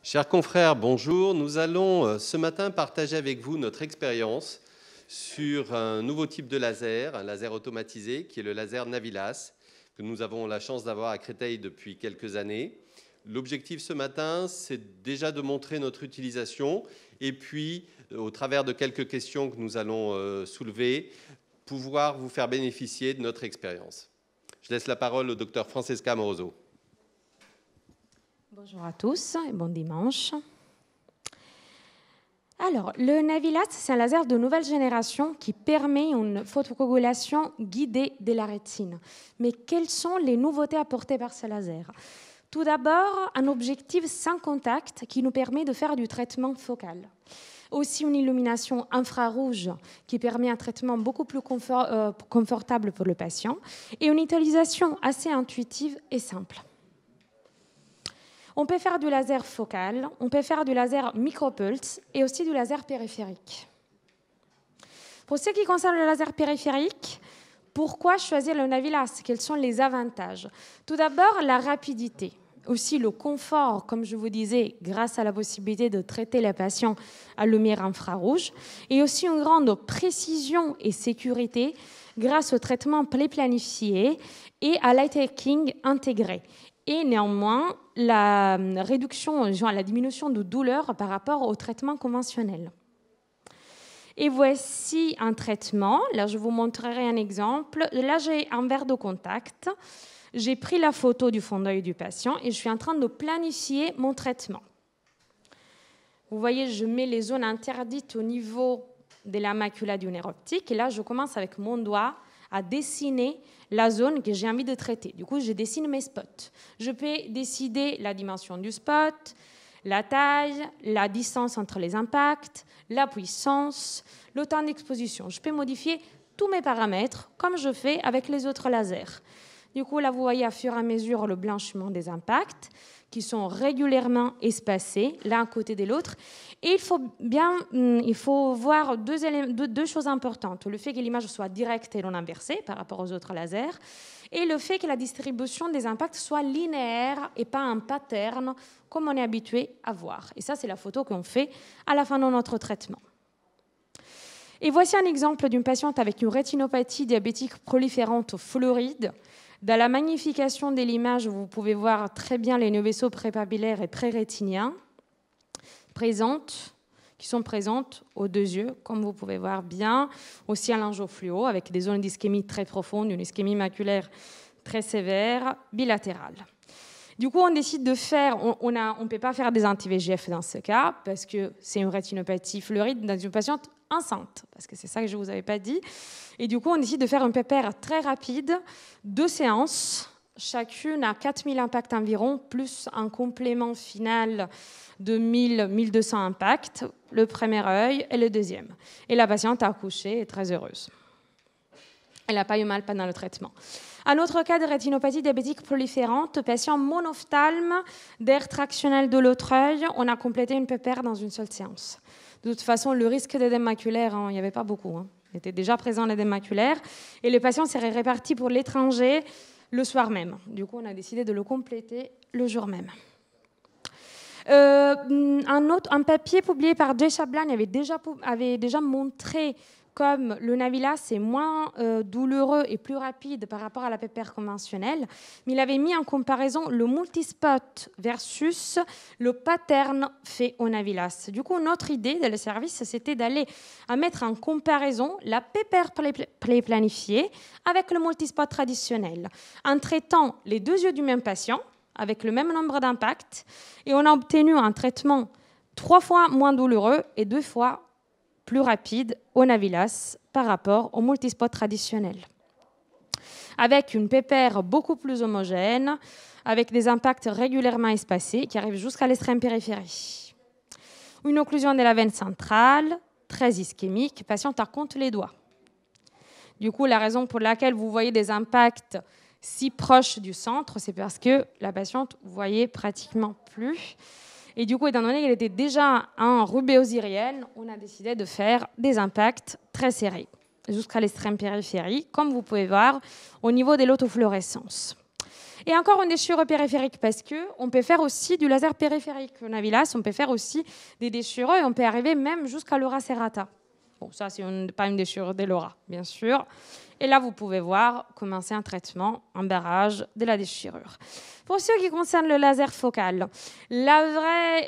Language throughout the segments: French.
Chers confrères, bonjour. Nous allons ce matin partager avec vous notre expérience sur un nouveau type de laser, un laser automatisé qui est le laser Navilas, que nous avons la chance d'avoir à Créteil depuis quelques années. L'objectif ce matin, c'est déjà de montrer notre utilisation et puis, au travers de quelques questions que nous allons soulever, pouvoir vous faire bénéficier de notre expérience. Je laisse la parole au docteur Francesca Amoroso. Bonjour à tous et bon dimanche. Alors, le Navilas, c'est un laser de nouvelle génération qui permet une photocoagulation guidée de la rétine. Mais quelles sont les nouveautés apportées par ce laser? Tout d'abord, un objectif sans contact qui nous permet de faire du traitement focal. Aussi une illumination infrarouge qui permet un traitement beaucoup plus confortable pour le patient et une utilisation assez intuitive et simple. On peut faire du laser focal, on peut faire du laser micropulse et aussi du laser périphérique. Pour ce qui concerne le laser périphérique, pourquoi choisir le Navilas? Quels sont les avantages? Tout d'abord, la rapidité. Aussi le confort, comme je vous disais, grâce à la possibilité de traiter les patients à lumière infrarouge, et aussi une grande précision et sécurité grâce au traitement préplanifié et à l'eye tracking intégré. Et néanmoins, la réduction, la diminution de douleur par rapport au traitement conventionnel. Et voici un traitement. Là, je vous montrerai un exemple. Là, j'ai un verre de contact. J'ai pris la photo du fond d'œil du patient et je suis en train de planifier mon traitement. Vous voyez, je mets les zones interdites au niveau de la macula du nerf optique. Et là, je commence avec mon doigt à dessiner la zone que j'ai envie de traiter. Du coup, je dessine mes spots. Je peux décider la dimension du spot, la taille, la distance entre les impacts, la puissance, le temps d'exposition. Je peux modifier tous mes paramètres comme je fais avec les autres lasers. Du coup, là, vous voyez à fur et à mesure le blanchiment des impacts qui sont régulièrement espacés l'un à côté de l'autre. Et il faut voir deux choses importantes. Le fait que l'image soit directe et non inversée par rapport aux autres lasers, et le fait que la distribution des impacts soit linéaire et pas un pattern comme on est habitué à voir. Et ça, c'est la photo qu'on fait à la fin de notre traitement. Et voici un exemple d'une patiente avec une rétinopathie diabétique proliférante fluoride. Dans la magnification de l'image, vous pouvez voir très bien les vaisseaux prépapillaires et prérétiniens qui sont présentes aux deux yeux, comme vous pouvez voir bien. Aussi un angiofluo avec des zones d'ischémie très profondes, une ischémie maculaire très sévère, bilatérale. Du coup, on décide de faire, on ne peut pas faire des anti-VEGF dans ce cas, parce que c'est une rétinopathie fluoride dans une patiente enceinte, parce que c'est ça que je ne vous avais pas dit. Et du coup, on décide de faire un PPR très rapide, 2 séances, chacune à 4000 impacts environ, plus un complément final de 1000-1200 impacts, le premier œil et le deuxième. Et la patiente a accouché et est très heureuse. Elle n'a pas eu mal pendant le traitement. Un autre cas de rétinopathie diabétique proliférante, patient monophtalme d'air tractionnel de l'autre œil, on a complété une PPR dans une seule séance. De toute façon, le risque d'édème maculaire, il n'y avait pas beaucoup. Il était déjà présent l'édème maculaire. Et les patients seraient répartis pour l'étranger le soir même. Du coup, on a décidé de le compléter le jour même. Un papier publié par Jay Chablan avait déjà montré comme le Navilas est moins douloureux et plus rapide par rapport à la PPR conventionnelle, mais il avait mis en comparaison le multispot versus le pattern fait au Navilas. Du coup, notre idée dans le service, c'était d'aller à mettre en comparaison la PPR planifiée avec le multispot traditionnel, en traitant les deux yeux du même patient, avec le même nombre d'impacts, et on a obtenu un traitement 3 fois moins douloureux et 2 fois plus rapide au Navilas par rapport au multispot traditionnel. Avec une PPR beaucoup plus homogène, avec des impacts régulièrement espacés qui arrivent jusqu'à l'extrême périphérie. Une occlusion de la veine centrale, très ischémique, patiente à compte les doigts. Du coup, la raison pour laquelle vous voyez des impacts si proches du centre, c'est parce que la patiente ne voyait pratiquement plus. Et du coup, étant donné qu'elle était déjà en rubéosirienne, on a décidé de faire des impacts très serrés, jusqu'à l'extrême périphérie, comme vous pouvez voir au niveau de l'autofluorescence. Et encore une déchirure périphérique, parce qu'on peut faire aussi du laser périphérique au Navilas, on peut faire aussi des déchirures et on peut arriver même jusqu'à l'aura serrata. Bon, ça, c'est pas une déchirure de l'aura, bien sûr. Et là, vous pouvez voir commencer un traitement, un barrage de la déchirure. Pour ce qui concerne le laser focal, l'intérêt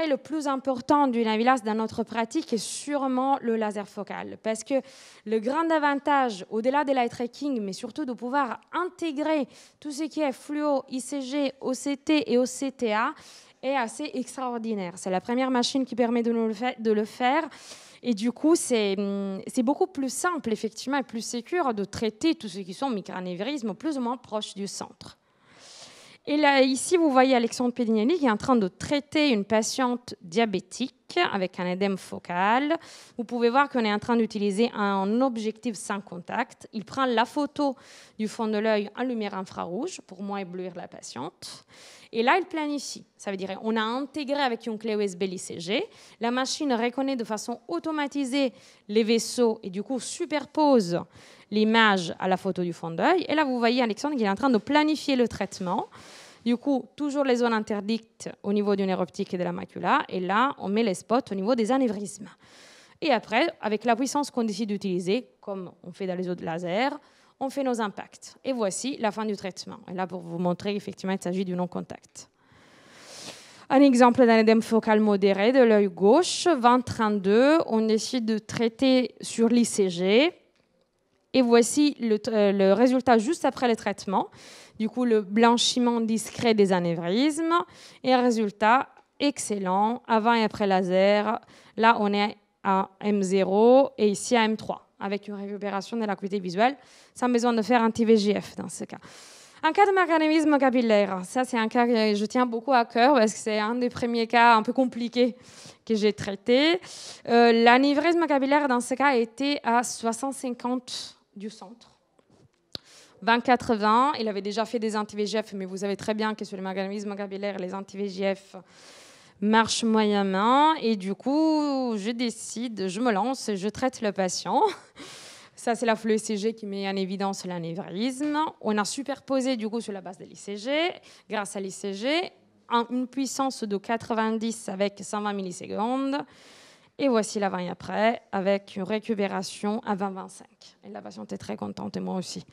le plus important du Navilas dans notre pratique est sûrement le laser focal. Parce que le grand avantage, au-delà de l'eye tracking, mais surtout de pouvoir intégrer tout ce qui est fluo, ICG, OCT et OCTA, est assez extraordinaire. C'est la première machine qui permet de le faire. Et du coup, c'est beaucoup plus simple, effectivement, et plus sécure de traiter tous ceux qui sont microanévrismes plus ou moins proches du centre. Et là, ici, vous voyez Alexandre Pedignelli qui est en train de traiter une patiente diabétique avec un édème focal. Vous pouvez voir qu'on est en train d'utiliser un objectif sans contact. Il prend la photo du fond de l'œil en lumière infrarouge pour moins éblouir la patiente. Et là, il planifie. Ça veut dire qu'on a intégré avec une clé USB l'ICG. La machine reconnaît de façon automatisée les vaisseaux et du coup superpose l'image à la photo du fond d'œil. Et là, vous voyez Alexandre qui est en train de planifier le traitement. Du coup, toujours les zones interdites au niveau du nerf optique et de la macula. Et là, on met les spots au niveau des anévrismes. Et après, avec la puissance qu'on décide d'utiliser, comme on fait dans les autres lasers, on fait nos impacts. Et voici la fin du traitement. Et là, pour vous montrer, effectivement, il s'agit du non-contact. Un exemple d'un édème focal modéré de l'œil gauche, 20-32. On décide de traiter sur l'ICG. Et voici le résultat juste après le traitement. Du coup, le blanchiment discret des anévrismes. Et un résultat excellent avant et après laser. Là, on est à M0 et ici à M3, avec une récupération de l'acuité visuelle, sans besoin de faire anti-VEGF dans ce cas. Un cas de mécanisme capillaire, ça c'est un cas que je tiens beaucoup à cœur parce que c'est un des premiers cas un peu compliqués que j'ai traité. L'anévrisme capillaire dans ce cas était à 60-50 du centre. 20-80, il avait déjà fait des anti-VEGF, mais vous savez très bien que sur le mécanisme capillaire, les anti-VEGF marchent moyennement. Et du coup, je décide, je me lance, je traite le patient. Ça, c'est la flux ECG qui met en évidence l'anévrisme. On a superposé du coup sur la base de l'ICG, grâce à l'ICG, une puissance de 90 avec 120 millisecondes. Et voici l'avant et après, avec une récupération à 20-25. Et la patiente est très contente, et moi aussi.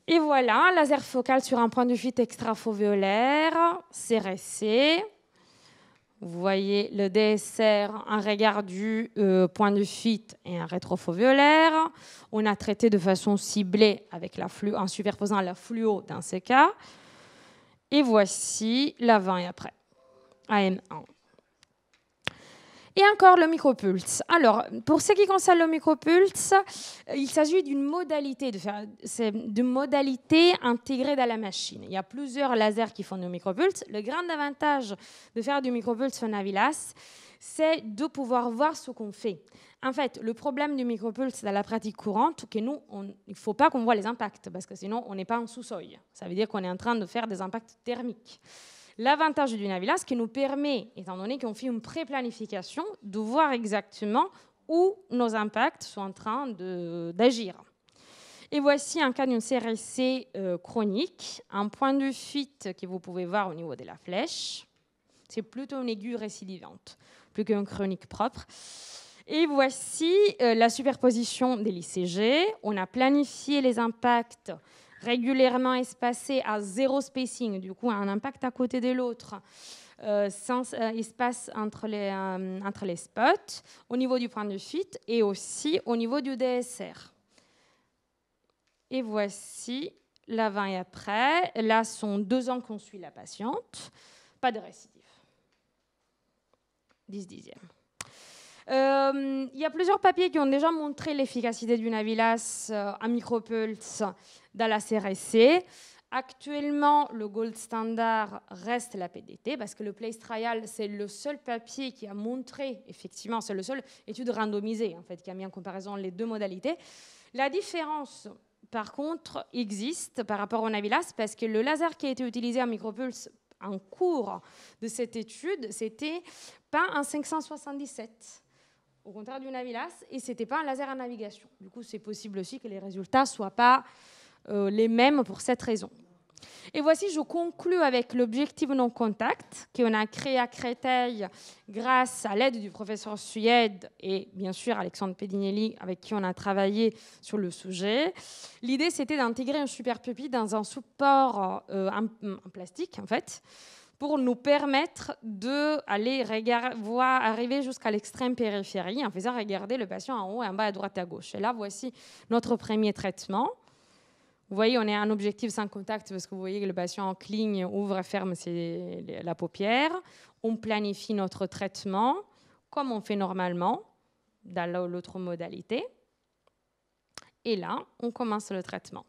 Et voilà, laser focal sur un point de fuite extrafoveolaire, CRC. Vous voyez le DSR, un regard du point de fuite et un rétrofoveolaire. On a traité de façon ciblée avec en superposant la fluo dans ces cas. Et voici l'avant et après, AM1. Et encore le micropulse. Alors, pour ce qui concerne le micropulse, il s'agit d'une modalité, intégrée dans la machine. Il y a plusieurs lasers qui font du micropulse. Le grand avantage de faire du micropulse au Navilas, c'est de pouvoir voir ce qu'on fait. En fait, le problème du micropulse dans la pratique courante, c'est que nous, il ne faut pas qu'on voit les impacts, parce que sinon, on n'est pas en sous-seuil. Ça veut dire qu'on est en train de faire des impacts thermiques. L'avantage du Navilas, qui nous permet, étant donné qu'on fait une pré-planification, de voir exactement où nos impacts sont en train d'agir. Et voici un cas d'une CRC chronique, un point de fuite que vous pouvez voir au niveau de la flèche. C'est plutôt une aiguë récidivante, plus qu'une chronique propre. Et voici la superposition de l'ICG. On a planifié les impacts régulièrement espacés à 0 spacing, du coup un impact à côté de l'autre, sans espace entre les spots, au niveau du point de fuite et aussi au niveau du DSR. Et voici l'avant et après. Là, sont 2 ans qu'on suit la patiente. Pas de récidive. 10 dixièmes. Il y a plusieurs papiers qui ont déjà montré l'efficacité du Navilas à micropulse dans la CRC. Actuellement, le gold standard reste la PDT parce que le Place Trial, c'est le seul papier qui a montré, effectivement, c'est le seul étude randomisée en fait, qui a mis en comparaison les 2 modalités. La différence, par contre, existe par rapport au Navilas parce que le laser qui a été utilisé en micropulse en cours de cette étude, c'était pas un 577. Au contraire du Navilas, et ce n'était pas un laser à navigation. Du coup, c'est possible aussi que les résultats ne soient pas les mêmes pour cette raison. Et voici, je conclus avec l'objectif non-contact qu'on a créé à Créteil grâce à l'aide du professeur Suède et bien sûr Alexandre Pedinelli avec qui on a travaillé sur le sujet. L'idée, c'était d'intégrer un super pupitre dans un support en plastique, en fait, pour nous permettre d'aller arriver jusqu'à l'extrême périphérie en faisant regarder le patient en haut et en bas, à droite et à gauche. Et là, voici notre premier traitement. Vous voyez, on est en objectif sans contact parce que vous voyez que le patient cligne, ouvre et ferme la paupière. On planifie notre traitement comme on fait normalement dans l'autre modalité. Et là, on commence le traitement.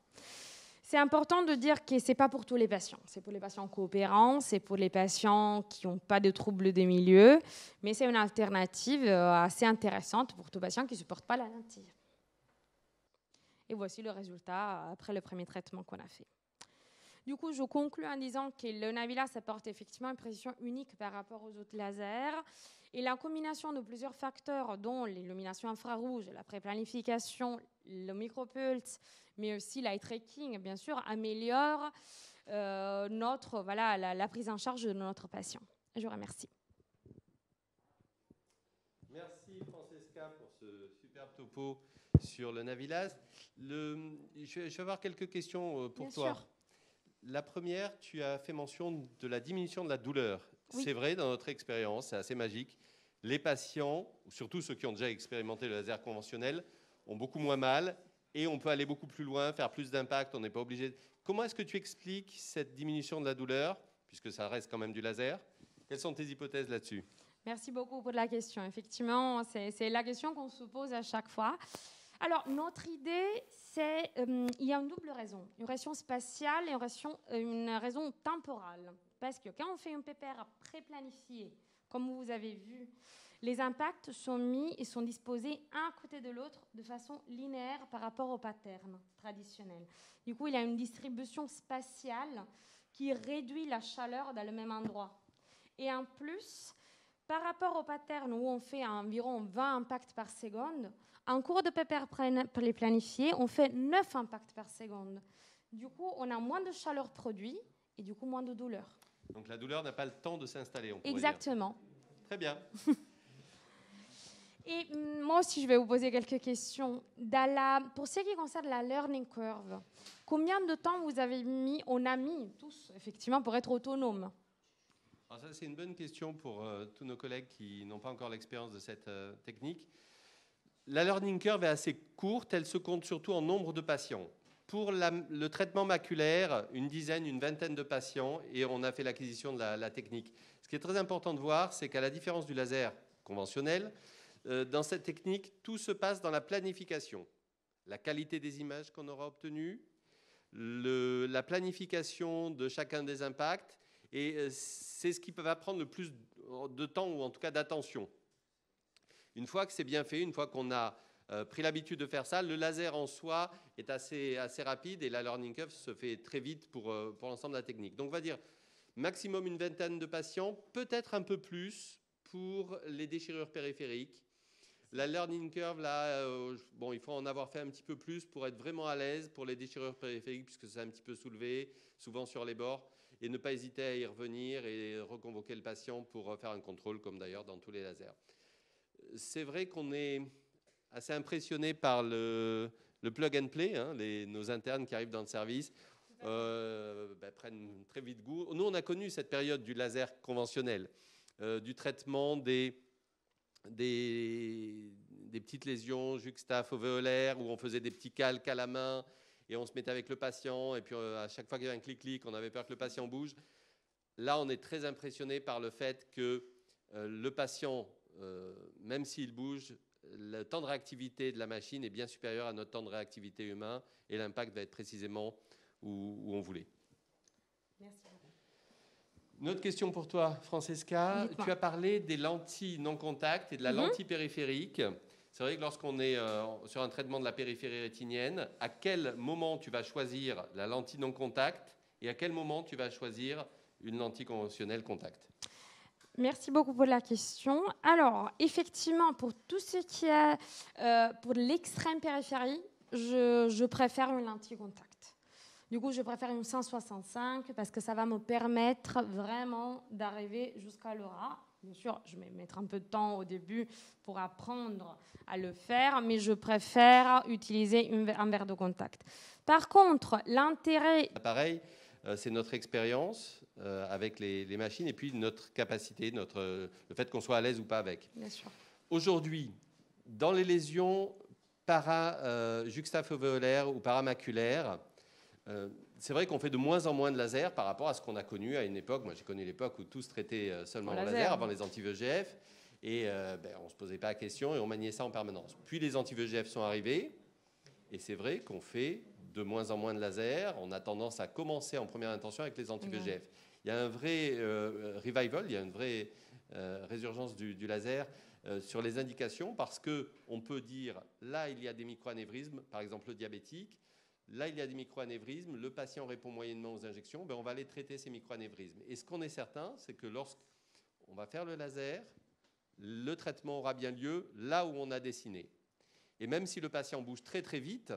C'est important de dire que ce n'est pas pour tous les patients. C'est pour les patients coopérants, c'est pour les patients qui n'ont pas de troubles des milieux, mais c'est une alternative assez intéressante pour tout patient qui ne supporte pas la lentille. Et voici le résultat après le premier traitement qu'on a fait. Du coup, je conclus en disant que le Navilas apporte effectivement une précision unique par rapport aux autres lasers. Et la combinaison de plusieurs facteurs, dont l'illumination infrarouge, la préplanification, le micropulse, mais aussi l'eye tracking, bien sûr, améliore la prise en charge de notre patient. Je vous remercie. Merci Francesca pour ce superbe topo sur le Navilas. Je vais avoir quelques questions pour toi. Sûr. La première, tu as fait mention de la diminution de la douleur. Oui. C'est vrai, dans notre expérience, c'est assez magique. Les patients, surtout ceux qui ont déjà expérimenté le laser conventionnel, ont beaucoup moins mal et on peut aller beaucoup plus loin, faire plus d'impact, on n'est pas obligé. Comment est-ce que tu expliques cette diminution de la douleur, puisque ça reste quand même du laser? Quelles sont tes hypothèses là-dessus? Merci beaucoup pour la question. Effectivement, c'est la question qu'on se pose à chaque fois. Alors, notre idée, c'est il y a une double raison. Une raison spatiale et une raison temporale. Parce que quand on fait un PPR pré-planifié, comme vous avez vu, les impacts sont mis et sont disposés un à côté de l'autre de façon linéaire par rapport au pattern traditionnel. Du coup, il y a une distribution spatiale qui réduit la chaleur dans le même endroit. Et en plus, par rapport au pattern où on fait environ 20 impacts par seconde, en cours de PPR planifié, on fait 9 impacts par seconde. Du coup, on a moins de chaleur produite et du coup moins de douleur. Donc la douleur n'a pas le temps de s'installer, on pourrait Exactement. dire. Très bien. Et moi aussi, je vais vous poser quelques questions. Pour ce qui concerne la learning curve, combien de temps on a mis tous, effectivement, pour être autonome? Alors ça, c'est une bonne question pour tous nos collègues qui n'ont pas encore l'expérience de cette technique. La learning curve est assez courte, elle se compte surtout en nombre de patients. Pour le traitement maculaire, une vingtaine de patients, et on a fait l'acquisition de la technique. Ce qui est très important de voir, c'est qu'à la différence du laser conventionnel, dans cette technique, tout se passe dans la planification. La qualité des images qu'on aura obtenues, la planification de chacun des impacts, et c'est ce qui va prendre le plus de temps, ou en tout cas d'attention. Une fois que c'est bien fait, une fois qu'on a pris l'habitude de faire ça, le laser en soi est assez rapide et la learning curve se fait très vite pour l'ensemble de la technique. Donc on va dire maximum une vingtaine de patients, peut-être un peu plus pour les déchirures périphériques. La learning curve, là, il faut en avoir fait un petit peu plus pour être vraiment à l'aise pour les déchirures périphériques, puisque c'est un petit peu soulevé, souvent sur les bords, et ne pas hésiter à y revenir et reconvoquer le patient pour faire un contrôle, comme d'ailleurs dans tous les lasers. C'est vrai qu'on est assez impressionné par le plug and play, hein, nos internes qui arrivent dans le service prennent très vite goût. Nous, on a connu cette période du laser conventionnel, du traitement des petites lésions juxta-fovéolaires où on faisait des petits calques à la main et on se mettait avec le patient et puis à chaque fois qu'il y avait un clic-clic, on avait peur que le patient bouge. Là, on est très impressionné par le fait que le patient, même s'il bouge, le temps de réactivité de la machine est bien supérieur à notre temps de réactivité humain et l'impact va être précisément où on voulait. Merci beaucoup. Une autre question pour toi, Francesca. Tu as parlé des lentilles non-contact et de la lentille périphérique. C'est vrai que lorsqu'on est sur un traitement de la périphérie rétinienne, à quel moment tu vas choisir la lentille non-contact et à quel moment tu vas choisir une lentille conventionnelle contact? Merci beaucoup pour la question. Alors, effectivement, pour tout ce qui est pour l'extrême périphérie, je préfère une lentille contact. Du coup, je préfère une 165 parce que ça va me permettre vraiment d'arriver jusqu'à l'aura. Bien sûr, je vais mettre un peu de temps au début pour apprendre à le faire, mais je préfère utiliser un verre de contact. Par contre, l'intérêt... Pareil, c'est notre expérience avec les machines et puis notre capacité, le fait qu'on soit à l'aise ou pas avec. Bien sûr. Aujourd'hui, dans les lésions juxtafovéolaires ou paramaculaires, c'est vrai qu'on fait de moins en moins de laser par rapport à ce qu'on a connu à une époque. Moi, j'ai connu l'époque où tout se traitait seulement en laser avant les anti-VEGF. Et on ne se posait pas la question et on maniait ça en permanence. Puis les anti-VEGF sont arrivés. Et c'est vrai qu'on fait de moins en moins de laser. On a tendance à commencer en première intention avec les anti-VEGF. Il y a un vrai revival, il y a une vraie résurgence du laser sur les indications parce qu'on peut dire là, il y a des microanévrismes, par exemple le diabétique. Là, il y a des microanévrismes, le patient répond moyennement aux injections, on va aller traiter ces microanévrismes. Et ce qu'on est certain, c'est que lorsqu'on va faire le laser, le traitement aura bien lieu là où on a dessiné. Et même si le patient bouge très très vite,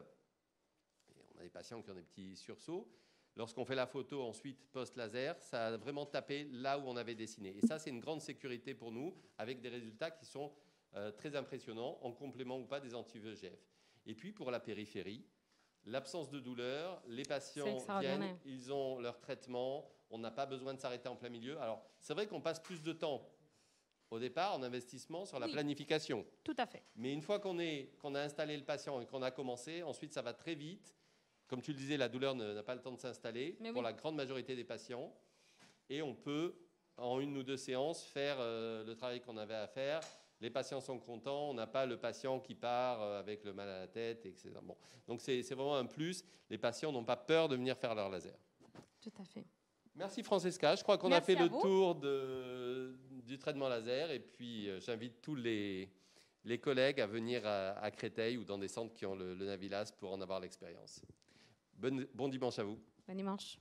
et on a des patients qui ont des petits sursauts, lorsqu'on fait la photo ensuite post-laser, ça a vraiment tapé là où on avait dessiné. Et ça, c'est une grande sécurité pour nous, avec des résultats qui sont très impressionnants, en complément ou pas des anti-VEGF. Et puis pour la périphérie, l'absence de douleur, les patients viennent, ils ont leur traitement, on n'a pas besoin de s'arrêter en plein milieu. Alors, c'est vrai qu'on passe plus de temps au départ en investissement sur la planification. Tout à fait. Mais une fois qu'on a installé le patient et qu'on a commencé, ensuite ça va très vite. Comme tu le disais, la douleur n'a pas le temps de s'installer pour la grande majorité des patients. Et on peut, en 1 ou 2 séances, faire le travail qu'on avait à faire. Les patients sont contents, on n'a pas le patient qui part avec le mal à la tête, etc. Bon. Donc c'est vraiment un plus. Les patients n'ont pas peur de venir faire leur laser. Tout à fait. Merci Francesca. Je crois qu'on a fait le tour du traitement laser. Et puis j'invite tous les collègues à venir à Créteil ou dans des centres qui ont le Navilas pour en avoir l'expérience. Bon dimanche à vous. Bon dimanche.